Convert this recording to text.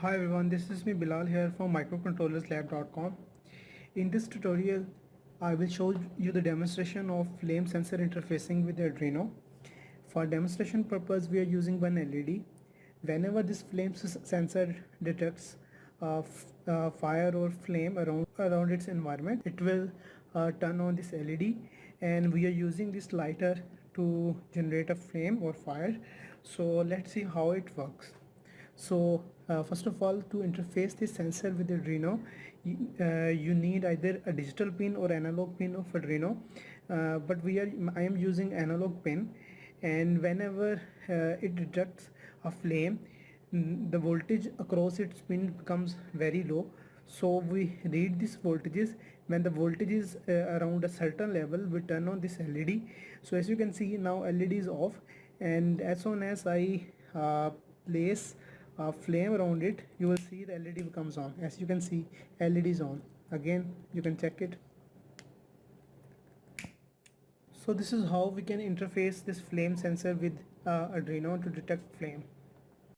Hi everyone, this is me Bilal here from microcontrollerslab.com. In this tutorial, I will show you the demonstration of flame sensor interfacing with Arduino. For demonstration purpose, we are using one LED. Whenever this flame sensor detects fire or flame around its environment, it will turn on this LED, and we are using this lighter to generate a flame or fire. So let's see how it works. So first of all, to interface this sensor with Arduino, you need either a digital pin or analog pin of Arduino. But I am using analog pin, and whenever it detects a flame, the voltage across its pin becomes very low. So we read these voltages. When the voltage is around a certain level, we turn on this LED. So as you can see now, LED is off, and as soon as I place a flame around it, you will see the LED becomes on. As you can see, LED is on. Again, you can check it. So this is how we can interface this flame sensor with Arduino to detect flame.